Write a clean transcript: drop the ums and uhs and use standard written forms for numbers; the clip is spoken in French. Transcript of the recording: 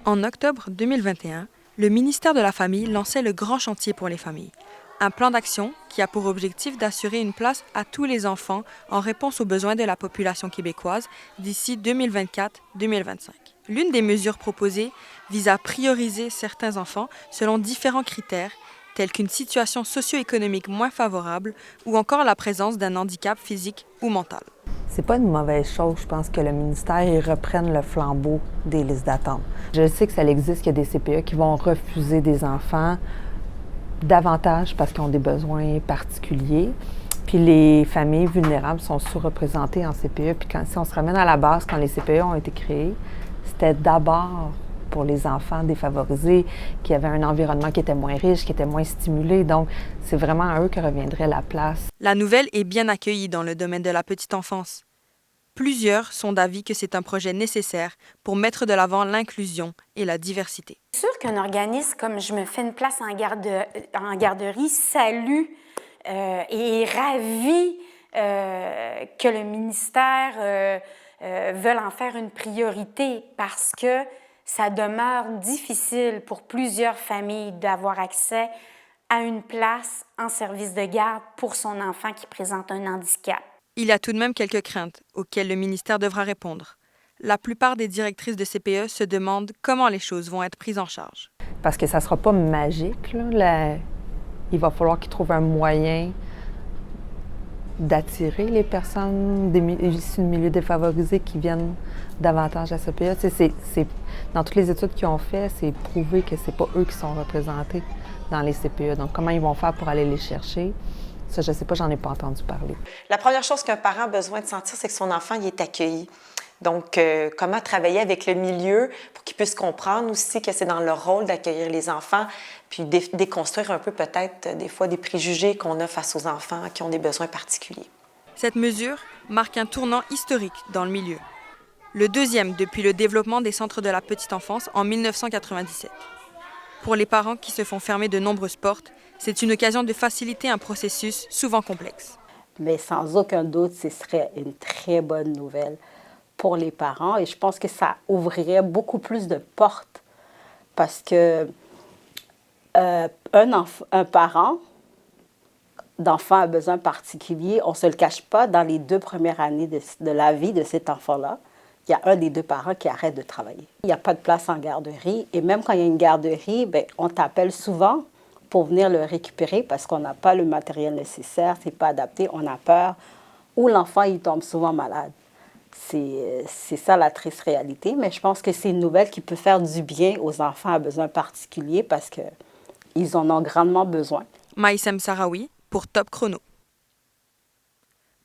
En octobre 2021, le ministère de la Famille lançait le Grand Chantier pour les familles, un plan d'action qui a pour objectif d'assurer une place à tous les enfants en réponse aux besoins de la population québécoise d'ici 2024-2025. L'une des mesures proposées vise à prioriser certains enfants selon différents critères, tels qu'une situation socio-économique moins favorable ou encore la présence d'un handicap physique ou mental. C'est pas une mauvaise chose, je pense, que le ministère reprenne le flambeau des listes d'attente. Je sais que ça existe, qu'il y a des CPE qui vont refuser des enfants davantage parce qu'ils ont des besoins particuliers. Puis les familles vulnérables sont sous-représentées en CPE. Puis si on se ramène à la base, quand les CPE ont été créés, c'était d'abord pour les enfants défavorisés, qui avaient un environnement qui était moins riche, qui était moins stimulé. Donc, c'est vraiment à eux que reviendrait la place. La nouvelle est bien accueillie dans le domaine de la petite enfance. Plusieurs sont d'avis que c'est un projet nécessaire pour mettre de l'avant l'inclusion et la diversité. C'est sûr qu'un organisme comme Je me fais une place en garderie salue et est ravi que le ministère veuille en faire une priorité parce que ça demeure difficile pour plusieurs familles d'avoir accès à une place en service de garde pour son enfant qui présente un handicap. Il y a tout de même quelques craintes auxquelles le ministère devra répondre. La plupart des directrices de CPE se demandent comment les choses vont être prises en charge. Parce que ça ne sera pas magique, là. Il va falloir qu'ils trouvent un moyen d'attirer les personnes issues de milieux défavorisés qui viennent davantage à CPE. Dans toutes les études qu'ils ont faites, c'est prouvé que ce n'est pas eux qui sont représentés dans les CPE. Donc, comment ils vont faire pour aller les chercher? Ça, je ne sais pas, j'en ai pas entendu parler. La première chose qu'un parent a besoin de sentir, c'est que son enfant y est accueilli. Donc, comment travailler avec le milieu pour qu'ils puissent comprendre aussi que c'est dans leur rôle d'accueillir les enfants, puis déconstruire un peu peut-être des fois des préjugés qu'on a face aux enfants qui ont des besoins particuliers. Cette mesure marque un tournant historique dans le milieu. Le deuxième depuis le développement des centres de la petite enfance en 1997. Pour les parents qui se font fermer de nombreuses portes, c'est une occasion de faciliter un processus souvent complexe. Mais sans aucun doute, ce serait une très bonne nouvelle pour les parents et je pense que ça ouvrirait beaucoup plus de portes parce que un parent d'enfant à besoin particulier, on ne se le cache pas, dans les 2 premières années de la vie de cet enfant-là, il y a un des 2 parents qui arrête de travailler. Il n'y a pas de place en garderie et même quand il y a une garderie, bien, on t'appelle souvent pour venir le récupérer parce qu'on n'a pas le matériel nécessaire, c'est pas adapté, on a peur, ou l'enfant il tombe souvent malade. C'est ça la triste réalité, mais je pense que c'est une nouvelle qui peut faire du bien aux enfants à besoins particuliers parce qu'ils en ont grandement besoin. Maïsem Sarawi pour Top Chrono.